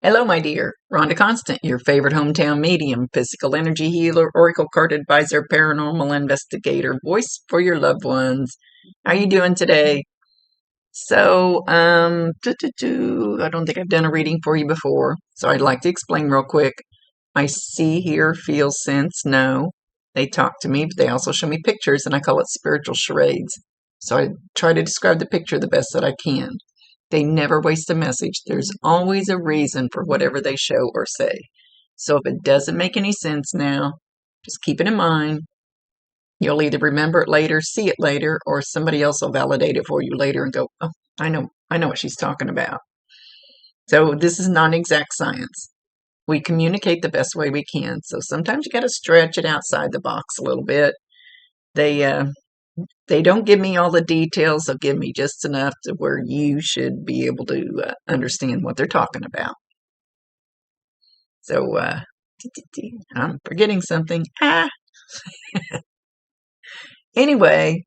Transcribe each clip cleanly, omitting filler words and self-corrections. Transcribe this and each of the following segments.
Hello, my dear. Rhonda Constant, your favorite hometown medium, physical energy healer, oracle card advisor, paranormal investigator, voice for your loved ones. How you doing today? So, I don't think I've done a reading for you before, so I'd like to explain real quick. I see, hear, feel, sense, know. They talk to me, but they also show me pictures, and I call it spiritual charades. So I try to describe the picture the best that I can. They never waste a message. There's always a reason for whatever they show or say. So if it doesn't make any sense now, just keep it in mind. You'll either remember it later, see it later, or somebody else will validate it for you later and go, oh, I know what she's talking about. So this is non-exact science. We communicate the best way we can. So sometimes you got to stretch it outside the box a little bit. They don't give me all the details. They'll give me just enough to where you should be able to understand what they're talking about. So I'm forgetting something. Anyway,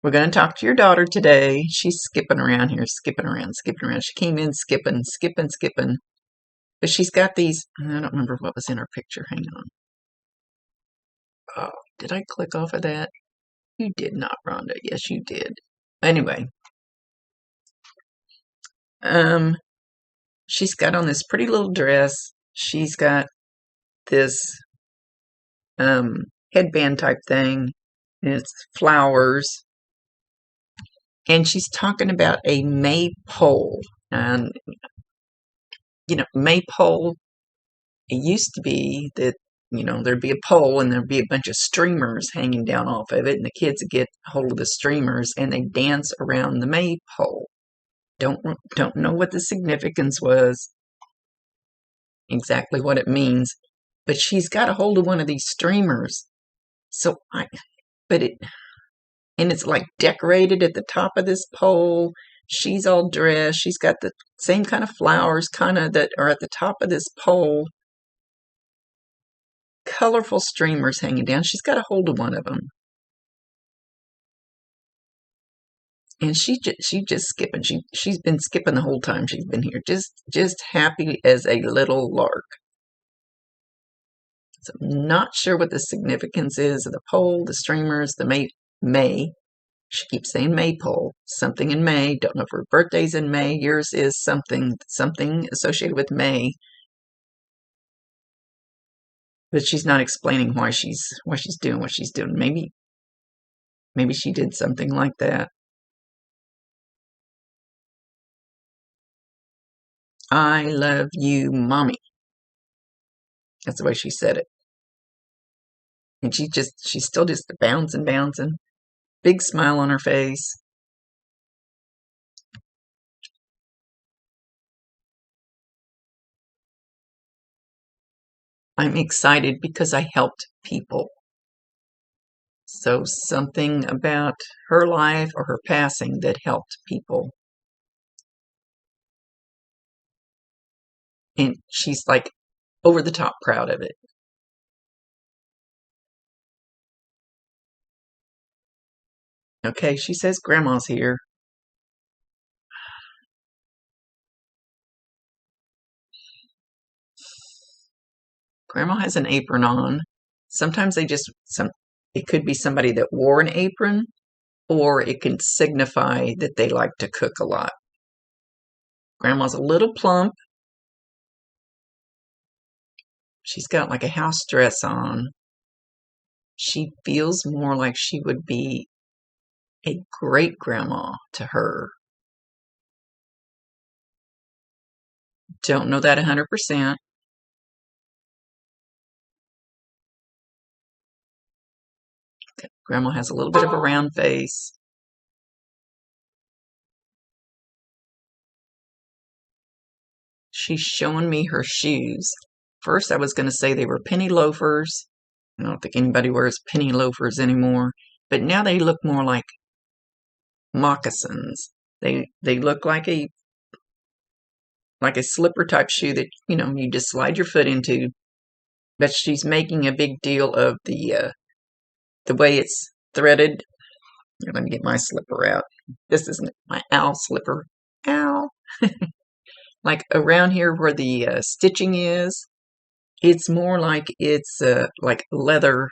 we're going to talk to your daughter today. She's skipping around here, skipping around. She came in skipping. But she's got these, I don't remember what was in her picture. Hang on. Oh, did I click off of that? You did not, Rhonda. Yes, you did. Anyway, she's got on this pretty little dress. She's got this headband type thing. And it's flowers. And she's talking about a maypole. And, maypole, it used to be that, there'd be a pole and there'd be a bunch of streamers hanging down off of it. And the kids would get hold of the streamers and they dance around the maypole. Don't know what the significance was, exactly what it means. But she's got a hold of one of these streamers. And it's like decorated at the top of this pole. She's all dressed. She's got the same kind of flowers that are at the top of this pole. Colorful streamers hanging down. She's got a hold of one of them. And she's just skipping. She's been skipping the whole time she's been here. Just happy as a little lark. So I'm not sure what the significance is of the pole, the streamers, the May. She keeps saying maypole. Something in May. Don't know if her birthday's in May. Yours is something associated with May. But she's not explaining why she's doing what she's doing. Maybe she did something like that. I love you, Mommy. That's the way she said it. And she's still just bouncing. Big smile on her face. I'm excited because I helped people. So something about her life or her passing that helped people. And she's like over the top proud of it. Okay, she says Grandma's here. Grandma has an apron on. Sometimes it could be somebody that wore an apron, or it can signify that they like to cook a lot. Grandma's a little plump. She's got like a house dress on. She feels more like she would be a great grandma to her. Don't know that 100%. Okay. Grandma has a little bit of a round face. She's showing me her shoes. First, I was going to say they were penny loafers. I don't think anybody wears penny loafers anymore. But now they look more like moccasins. They look like a slipper type shoe that, you just slide your foot into. But she's making a big deal of the way it's threaded. Here, let me get my slipper out. This isn't my owl slipper. Ow. like around here where the stitching is, it's more like it's like leather.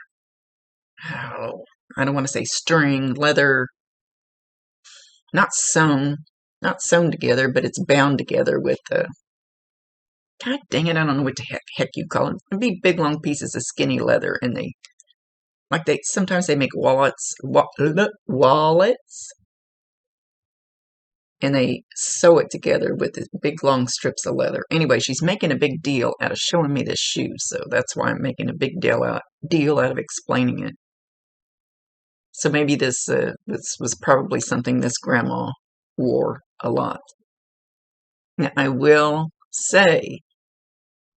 Oh, I don't want to say string, leather, not sewn, not sewn together, but it's bound together with God dang it, I don't know what the heck you call it. It'd be big long pieces of skinny leather, and they sometimes they make wallets, and they sew it together with these big long strips of leather. Anyway, she's making a big deal out of showing me this shoe, so that's why I'm making a big deal out of explaining it. So maybe this was probably something this grandma wore a lot. Now, I will say,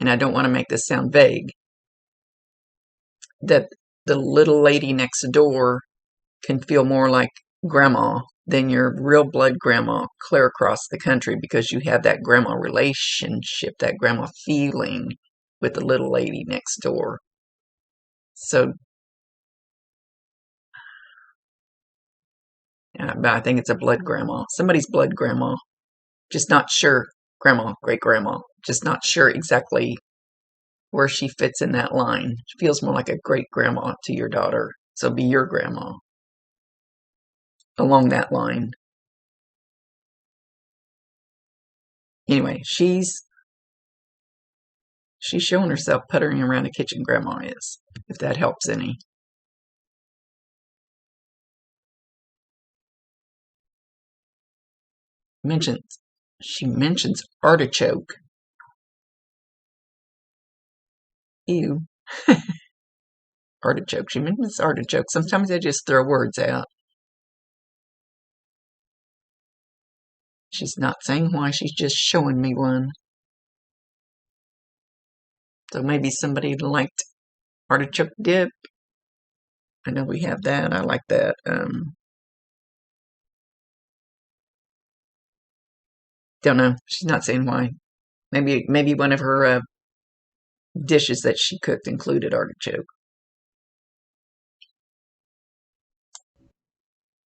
and I don't want to make this sound vague, that the little lady next door can feel more like grandma than your real blood grandma clear across the country, because you have that grandma relationship, that grandma feeling with the little lady next door. So I think it's a blood grandma, somebody's blood grandma, just not sure. Grandma, great grandma, just not sure exactly where she fits in that line. She feels more like a great grandma to your daughter, so be your grandma along that line. Anyway, she's showing herself puttering around a kitchen, grandma is, if that helps any. She mentions artichoke. Ew. Artichoke. She mentions artichoke. Sometimes I just throw words out. She's not saying why, she's just showing me one. So maybe somebody liked artichoke dip. I know we have that. I like that. Don't know. She's not saying why. Maybe one of her dishes that she cooked included artichoke.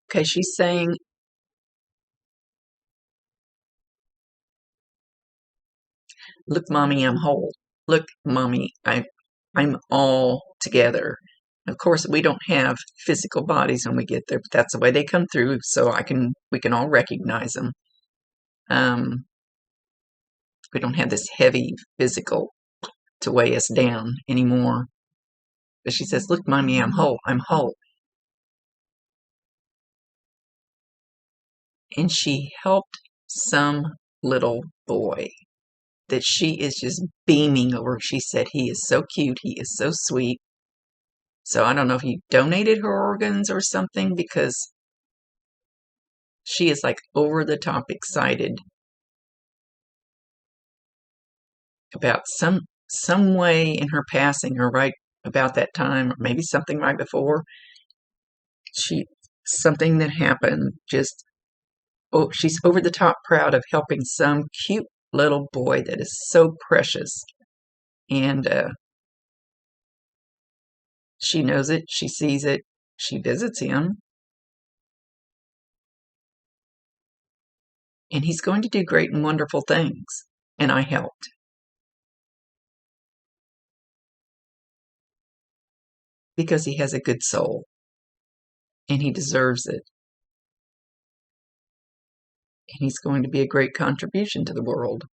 Okay, she's saying, "Look, mommy, I'm whole. Look, mommy, I'm all together." Of course, we don't have physical bodies when we get there, but that's the way they come through. So we can all recognize them. We don't have this heavy physical to weigh us down anymore. But she says, "Look, mommy, I'm whole. I'm whole." And she helped some little boy that she is just beaming over. She said, "He is so cute. He is so sweet." So I don't know if he donated her organs or something, because she is like over the top excited about some way in her passing, or right about that time, or maybe something right before. Something that happened, just, oh, she's over the top proud of helping some cute little boy that is so precious. And she knows it, she sees it, she visits him, and he's going to do great and wonderful things. And I helped, because he has a good soul, and he deserves it. And he's going to be a great contribution to the world.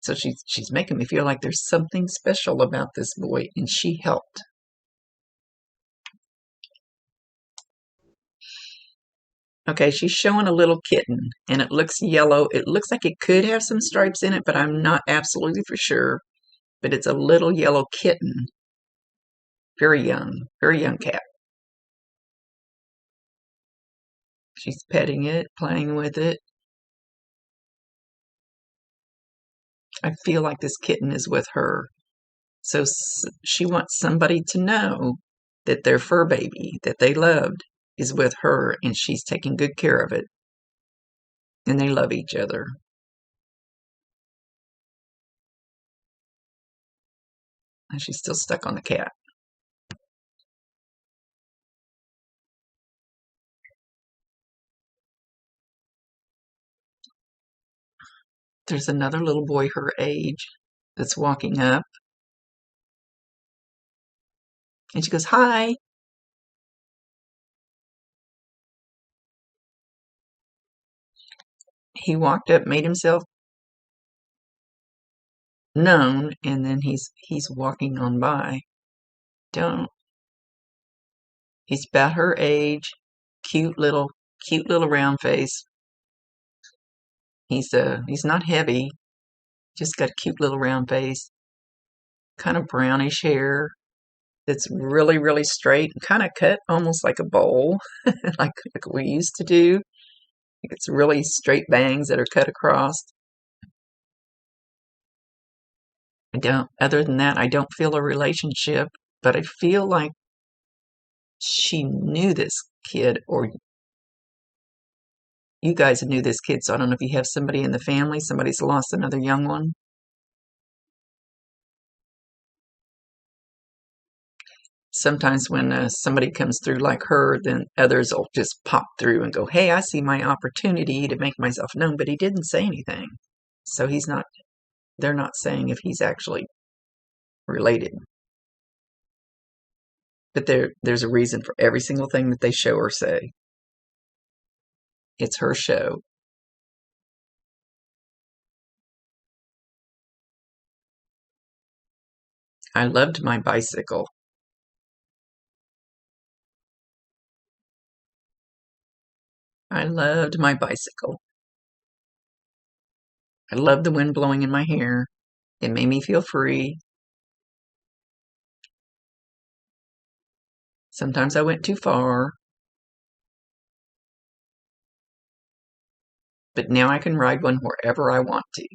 So she's making me feel like there's something special about this boy, and she helped. Okay, she's showing a little kitten, and it looks yellow. It looks like it could have some stripes in it, but I'm not absolutely for sure. But it's a little yellow kitten. Very young cat. She's petting it, playing with it. I feel like this kitten is with her. So she wants somebody to know that their fur baby that they loved is with her, and she's taking good care of it. And they love each other. And she's still stuck on the cat. there's another little boy her age that's walking up. And she goes, "Hi." He walked up, made himself known, and then he's walking on by. Don't. He's about her age, cute little round face. He's not heavy, just got a cute little round face, kind of brownish hair that's really, really straight, kind of cut almost like a bowl, like we used to do. It's really straight bangs that are cut across. Other than that, I don't feel a relationship, but I feel like she knew this kid, or you guys knew this kid, so I don't know if you have somebody in the family, somebody's lost another young one. Sometimes when somebody comes through like her, then others will just pop through and go, "Hey, I see my opportunity to make myself known," but he didn't say anything. So they're not saying if he's actually related. But there's a reason for every single thing that they show or say. It's her show. I loved my bicycle. I loved my bicycle. I loved the wind blowing in my hair. It made me feel free. Sometimes I went too far. But now I can ride one wherever I want to.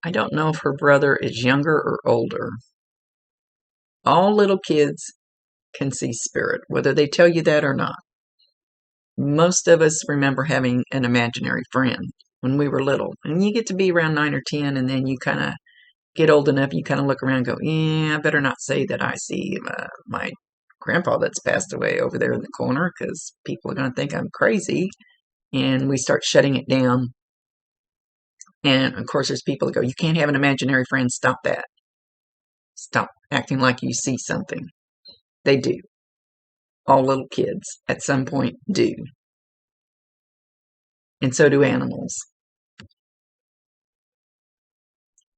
I don't know if her brother is younger or older. All little kids can see spirit, whether they tell you that or not. Most of us remember having an imaginary friend when we were little. And you get to be around 9 or 10, and then you kind of get old enough, you kind of look around and go, "Yeah, I better not say that I see my grandpa that's passed away over there in the corner, because people are going to think I'm crazy." And we start shutting it down. And of course, there's people that go, "You can't have an imaginary friend. Stop that. Stop acting like you see something." They do. All little kids at some point do. And so do animals.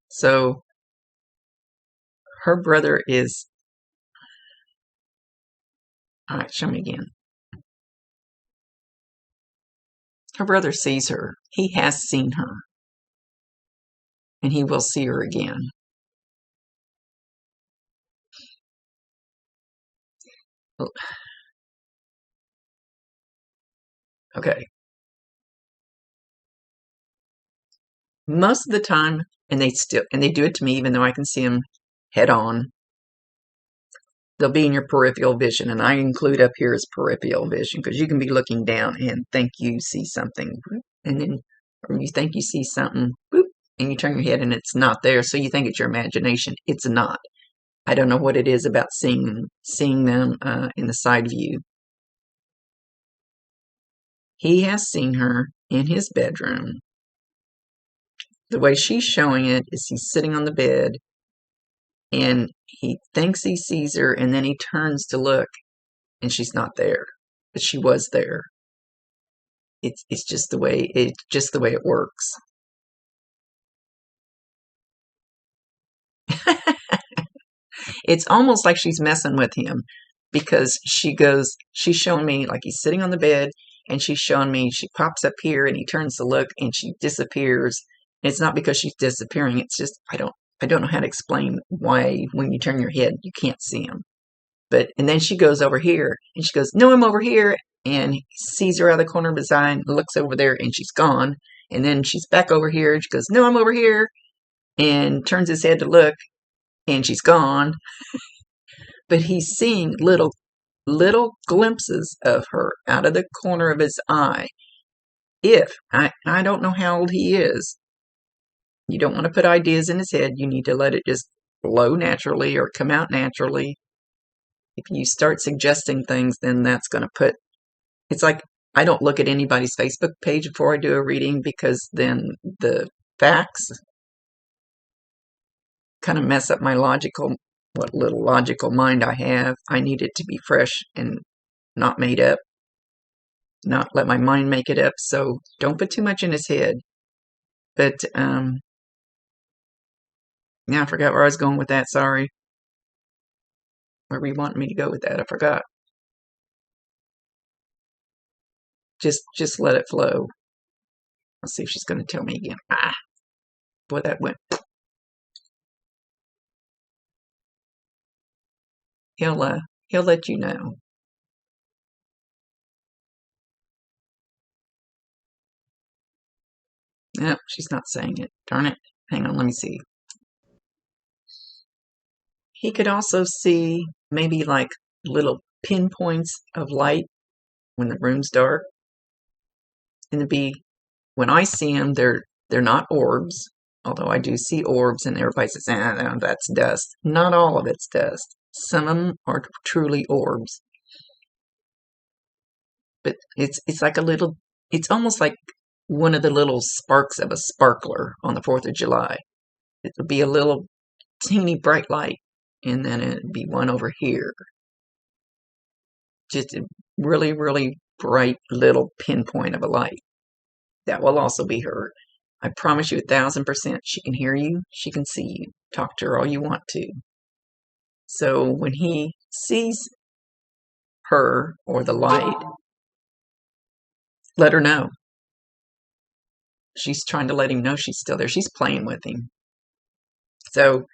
So her brother is, all right, show me again. Her brother sees her. He has seen her. And he will see her again. Okay. Most of the time, and they do it to me even though I can see them head on, they'll be in your peripheral vision, and I include up here as peripheral vision, because you can be looking down and think you see something, and then, or you think you see something, boop, and you turn your head and it's not there, so you think it's your imagination. It's not. I don't know what it is about seeing them in the side view. He has seen her in his bedroom. The way she's showing it is he's sitting on the bed, and he thinks he sees her, and then he turns to look, and she's not there, but she was there. It's just the way it works. It's almost like she's messing with him, because she's showing me like he's sitting on the bed, and she's showing me she pops up here, and he turns to look, and she disappears. And it's not because she's disappearing. It's just I don't know how to explain why when you turn your head you can't see him. And then she goes over here, and she goes, "No, I'm over here," and he sees her out of the corner of his eye and looks over there, and she's gone. And then she's back over here, and she goes, "No, I'm over here," and turns his head to look, and she's gone. But he's seeing little glimpses of her out of the corner of his eye. I don't know how old he is. You don't want to put ideas in his head. You need to let it just flow naturally or come out naturally. If you start suggesting things, then that's going to put, it's like I don't look at anybody's Facebook page before I do a reading, because then the facts kind of mess up my what little logical mind I have. I need it to be fresh and not made up, not let my mind make it up. So don't put too much in his head. But yeah, I forgot where I was going with that. Sorry. Where were you wanting me to go with that? I forgot. Just let it flow. Let's see if she's going to tell me again. Ah, boy, that went. He'll let you know. Nope, she's not saying it. Darn it. Hang on, let me see. He could also see maybe like little pinpoints of light when the room's dark. And when I see them, they're not orbs, although I do see orbs, and everybody says, no, that's dust. Not all of it's dust. Some of them are truly orbs. But it's like it's almost like one of the little sparks of a sparkler on the 4th of July. It would be a little teeny bright light, and then it'd be one over here. Just a really, really bright little pinpoint of a light. That will also be her. I promise you 1,000% she can hear you, she can see you. Talk to her all you want to. So when he sees her or the light, let her know. She's trying to let him know she's still there. She's playing with him. So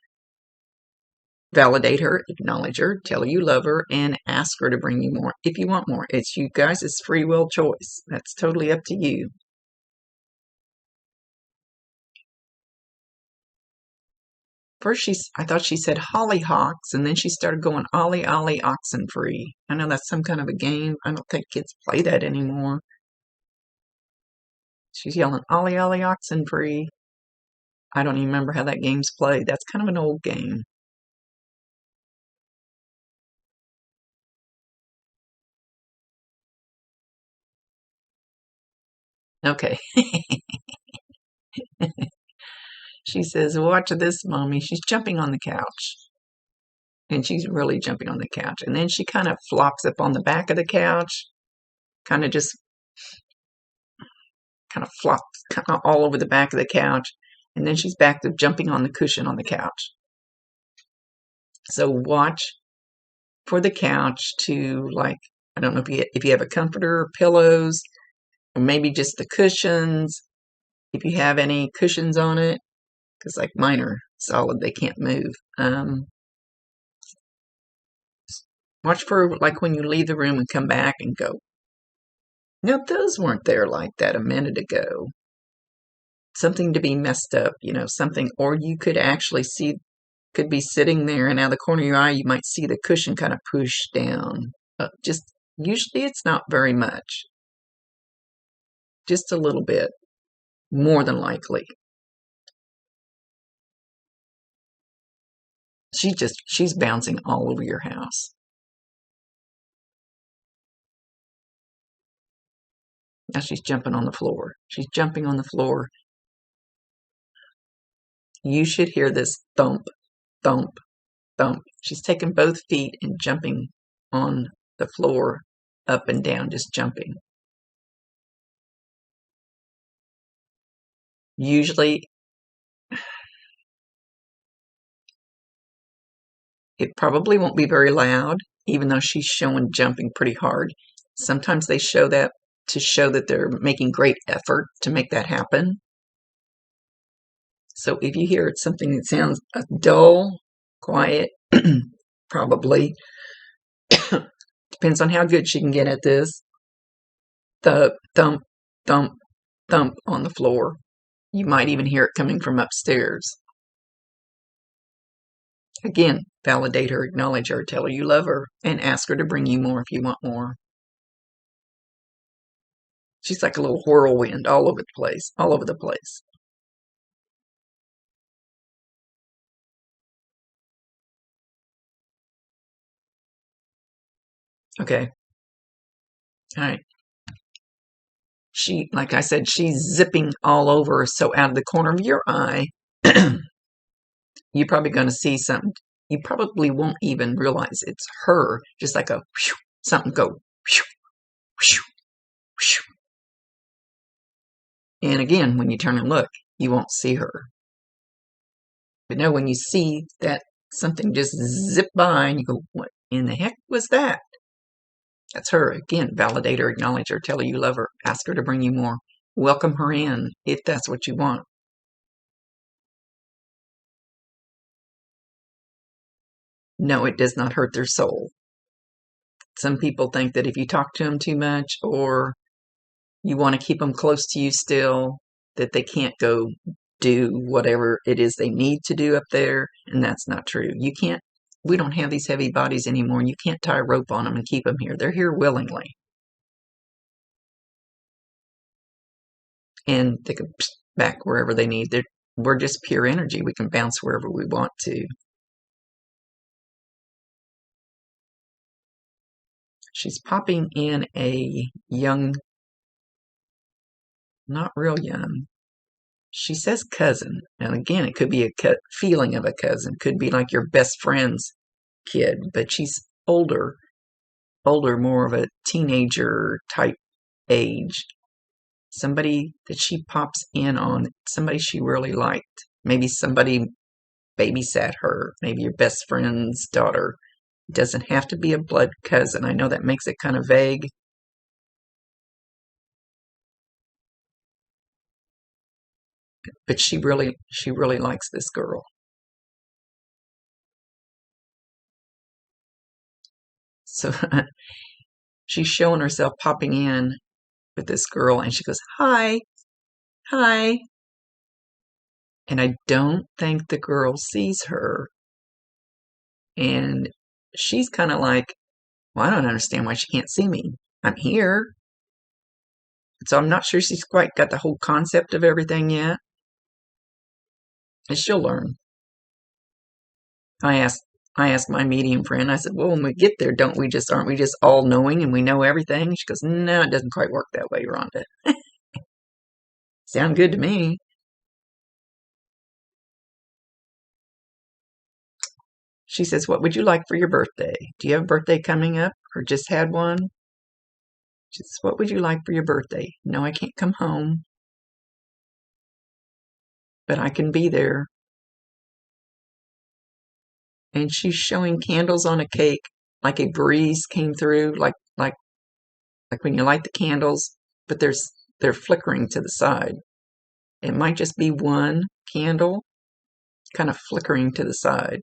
validate her, acknowledge her, tell her you love her, and ask her to bring you more if you want more. It's you guys' free will choice. That's totally up to you. First, I thought she said hollyhocks, and then she started going ollie ollie oxen free. I know that's some kind of a game. I don't think kids play that anymore. She's yelling ollie ollie oxen free. I don't even remember how that game's played. That's kind of an old game. Okay. She says, watch this, Mommy. She's jumping on the couch. And she's really jumping on the couch. And then she kind of flops up on the back of the couch, kind of flops kind of all over the back of the couch. And then she's back to jumping on the cushion on the couch. So watch for the couch to, like, I don't know if you have a comforter, pillows, or maybe just the cushions. If you have any cushions on it, because like mine are solid, they can't move. Watch for like when you leave the room and come back and go, no, those weren't there like that a minute ago. Something to be messed up, something, or you could actually could be sitting there, and out of the corner of your eye, you might see the cushion kind of push down. Usually it's not very much. Just a little bit, more than likely. She's bouncing all over your house. Now she's jumping on the floor. She's jumping on the floor. You should hear this thump, thump, thump. She's taking both feet and jumping on the floor, up and down, just jumping. Usually, it probably won't be very loud, even though she's showing jumping pretty hard. Sometimes they show that to show that they're making great effort to make that happen. So if you hear something that sounds dull, quiet, probably depends on how good she can get at this. The thump, thump, thump on the floor. You might even hear it coming from upstairs. Again, validate her, acknowledge her, tell her you love her, and ask her to bring you more if you want more. She's like a little whirlwind all over the place. Okay. All right. Like I said, she's zipping all over. So out of the corner of your eye, you're probably going to see something. You probably won't even realize it's her. Just like a whew, something go. Whew, whew, whew. And again, when you turn and look, you won't see her. But no, when you see that something just zip by and you go, what in the heck was that? That's her. Again, validate her, acknowledge her, tell her you love her, ask her to bring you more. Welcome her in if that's what you want. No, it does not hurt their soul. Some people think that if you talk to them too much or you want to keep them close to you still, that they can't go do whatever it is they need to do up there. And that's not true. You can't, we don't have these heavy bodies anymore. And you can't tie a rope on them and keep them here. They're here willingly. And they can back wherever they need. We're just pure energy. We can bounce wherever we want to. She's popping in a young, not real young. She says cousin. And again, it could be a feeling of a cousin. Could be like your best friend's kid. But she's older, more of a teenager type age. Somebody that she pops in on, somebody she really liked. Maybe somebody babysat her. Maybe your best friend's daughter. It doesn't have to be a blood cousin. I know that makes it kind of vague. But she really likes this girl. So she's showing herself popping in with this girl and she goes, hi, hi. And I don't think the girl sees her. And she's kind of like, well, I don't understand why she can't see me. I'm here. So I'm not sure she's quite got the whole concept of everything yet. And she'll learn. I asked my medium friend, I said, well, when we get there, aren't we just all knowing and we know everything? She goes, no, it doesn't quite work that way, Rhonda. Sound good to me. She says, what would you like for your birthday? Do you have a birthday coming up or just had one? She says, what would you like for your birthday? No, I can't come home, but I can be there. And she's showing candles on a cake, like a breeze came through, like when you light the candles, but they're flickering to the side. It might just be one candle kind of flickering to the side,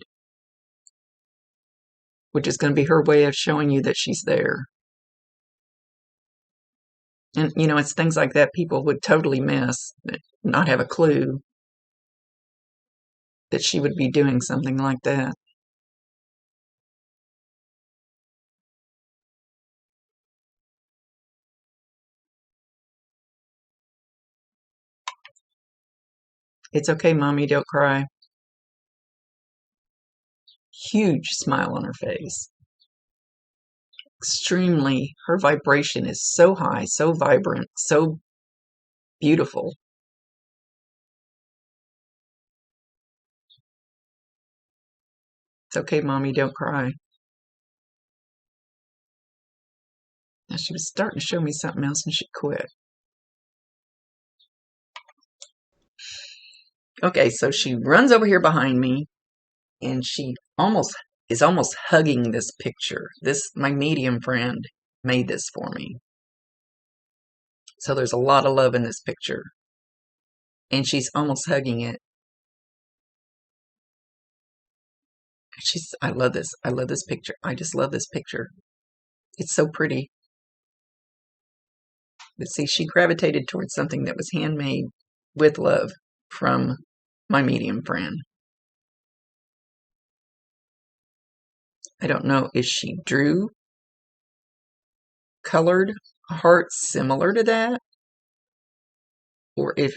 which is going to be her way of showing you that she's there. And, it's things like that people would totally miss, not have a clue that she would be doing something like that. It's okay, Mommy, don't cry. Huge smile on her face. Her vibration is so high, so vibrant, so beautiful. It's okay, Mommy, don't cry. Now she was starting to show me something else and she quit. Okay, so she runs over here behind me and she is almost hugging this picture. My medium friend made this for me. So there's a lot of love in this picture. And she's almost hugging it. I love this. I love this picture. I just love this picture. It's so pretty. But see, she gravitated towards something that was handmade with love from my medium friend. I don't know if she drew colored hearts similar to that, or if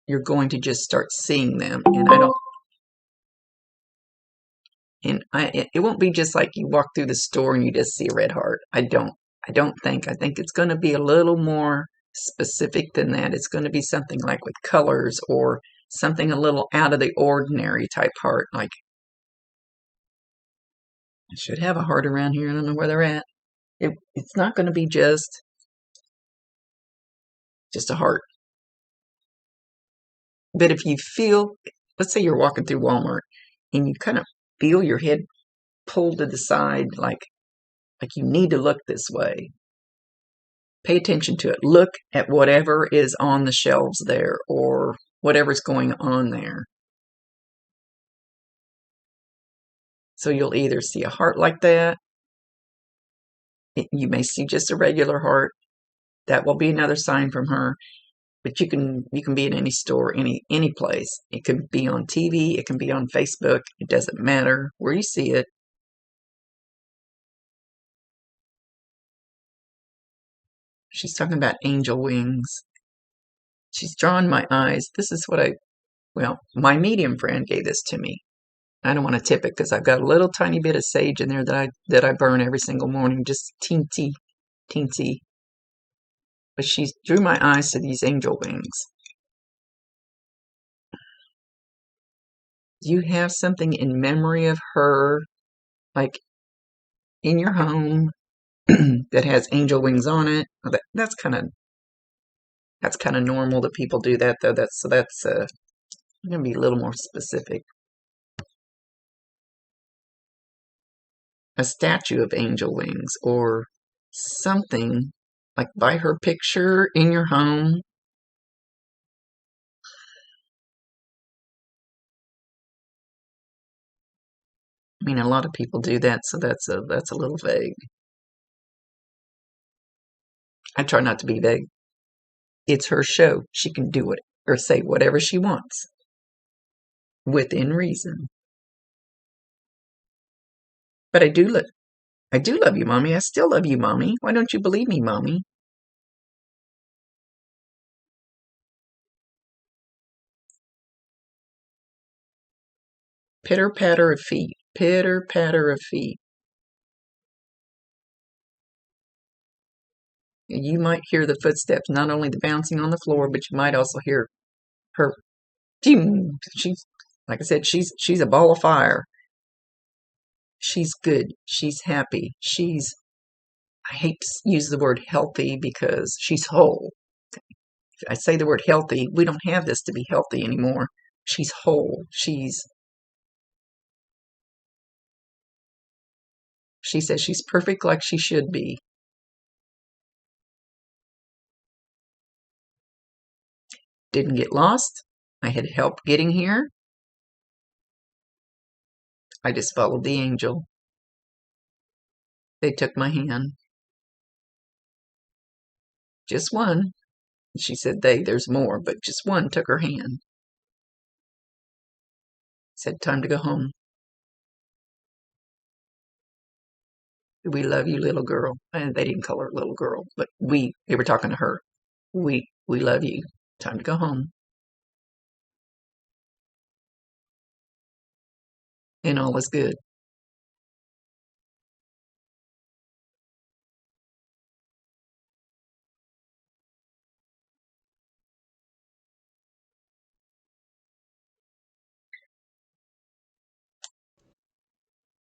you're going to just start seeing them. And And it won't be just like you walk through the store and you just see a red heart. I think it's going to be a little more specific than that. It's going to be something like with colors or something a little out of the ordinary type heart. Like, I should have a heart around here. I don't know where they're at. It's not going to be just a heart. But if you feel, let's say you're walking through Walmart and you kind of feel your head pulled to the side, like you need to look this way. Pay attention to it. Look at whatever is on the shelves there or whatever's going on there. So you'll either see a heart like that. You may see just a regular heart. That will be another sign from her. But you can be in any store, any place. It can be on TV. It can be on Facebook. It doesn't matter where you see it. She's talking about angel wings. She's drawn my eyes. This is what my medium friend gave this to me. I don't want to tip it because I've got a little tiny bit of sage in there that I burn every single morning, just teensy. But she drew my eyes to these angel wings. Do you have something in memory of her, like in your home, that has angel wings on it? That's kind of normal that people do that, though. I'm gonna be a little more specific. A statue of angel wings or something like by her picture in your home. I mean, a lot of people do that, so that's a little vague. I try not to be vague. It's her show. She can do it or say whatever she wants within reason. But I do love you, Mommy. I still love you, Mommy. Why don't you believe me, Mommy? Pitter patter of feet. Pitter patter of feet. You might hear the footsteps, not only the bouncing on the floor, but you might also hear her. She's, like I said, she's a ball of fire. She's good. She's happy. I hate to use the word healthy because she's whole. If I say the word healthy, we don't have this to be healthy anymore. She's whole. She says she's perfect like she should be. Didn't get lost. I had help getting here. I just followed the angel. They took my hand. Just one. She said there's more, but just one took her hand. Said, time to go home. We love you, little girl. And they didn't call her little girl, but they were talking to her. We love you. Time to go home. And all is good.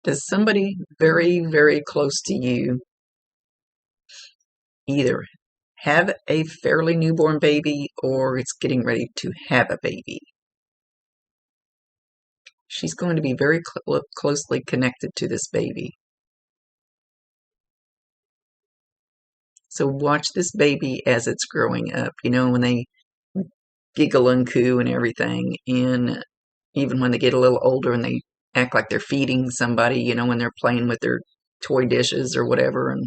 Does somebody very, very close to you either have a fairly newborn baby or it's getting ready to have a baby? She's going to be very closely connected to this baby. So watch this baby as it's growing up. You know, when they giggle and coo and everything, and even when they get a little older and they act like they're feeding somebody, you know, when they're playing with their toy dishes or whatever, and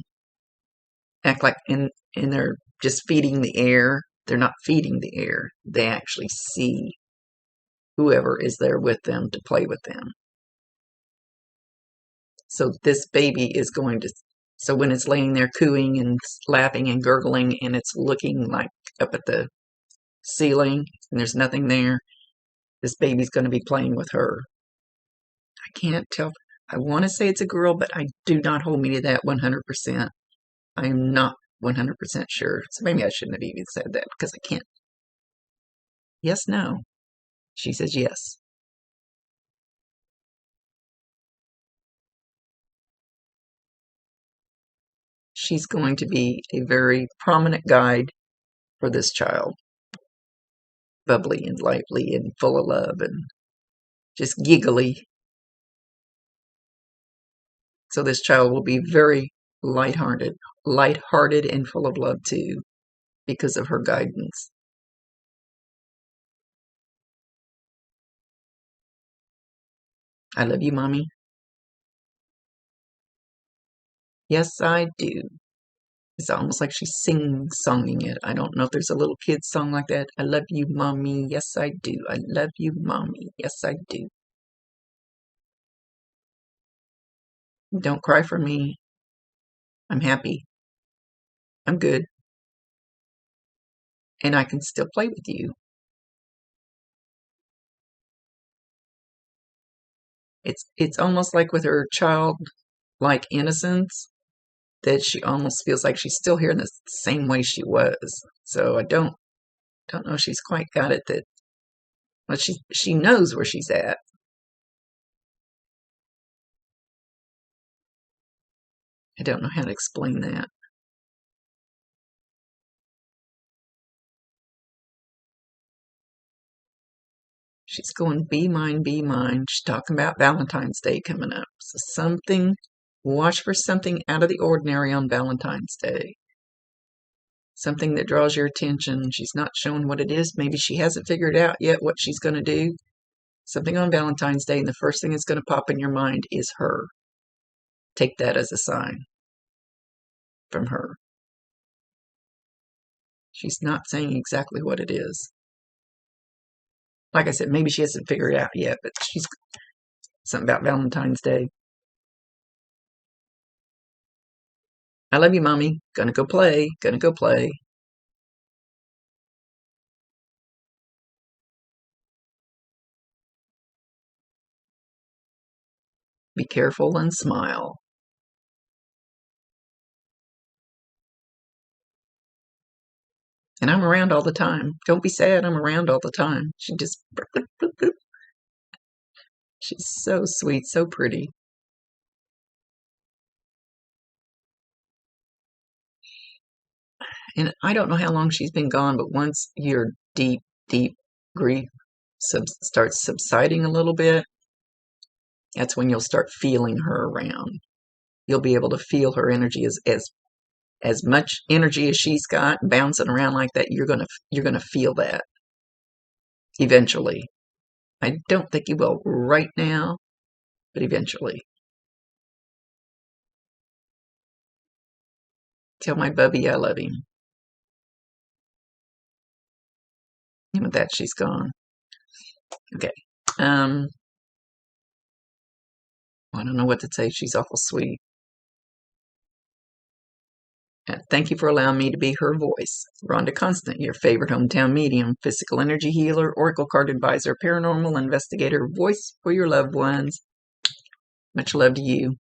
act like and they're just feeding the air. They're not feeding the air. They actually see whoever is there with them to play with them. So this baby is going to, so when it's laying there cooing and laughing and gurgling and it's looking like up at the ceiling and there's nothing there, this baby's going to be playing with her. I can't tell. I want to say it's a girl, but I do not hold me to that 100%. I am not 100% sure. So maybe I shouldn't have even said that because I can't. Yes, no. She says yes. She's going to be a very prominent guide for this child. Bubbly and lively and full of love and just giggly. So this child will be very lighthearted and full of love too because of her guidance. I love you, Mommy. Yes, I do. It's almost like she's singing it. I don't know if there's a little kid's song like that. I love you, Mommy. Yes, I do. I love you, Mommy. Yes, I do. Don't cry for me. I'm happy. I'm good. And I can still play with you. It's almost like with her childlike innocence that she almost feels like she's still here in the same way she was. So I don't know if she's quite got it that well she knows where she's at. I don't know how to explain that. She's going, be mine, be mine. She's talking about Valentine's Day coming up. So watch for something out of the ordinary on Valentine's Day. Something that draws your attention. She's not showing what it is. Maybe she hasn't figured out yet what she's going to do. Something on Valentine's Day, and the first thing that's going to pop in your mind is her. Take that as a sign from her. She's not saying exactly what it is. Like I said, maybe she hasn't figured it out yet, but she's something about Valentine's Day. I love you, Mommy. Gonna go play. Gonna go play. Be careful and smile. And I'm around all the time. Don't be sad. I'm around all the time. She just, she's so sweet, so pretty. And I don't know how long she's been gone, but once your deep, deep grief starts subsiding a little bit, that's when you'll start feeling her around. You'll be able to feel her energy as much energy as she's got bouncing around like that. You're gonna feel that eventually. I don't think you will right now, but eventually. Tell my bubby I love him. And with that, she's gone. Okay. I don't know what to say. She's awful sweet. Thank you for allowing me to be her voice. Rhonda Constant, your favorite hometown medium, physical energy healer, oracle card advisor, paranormal investigator, voice for your loved ones. Much love to you.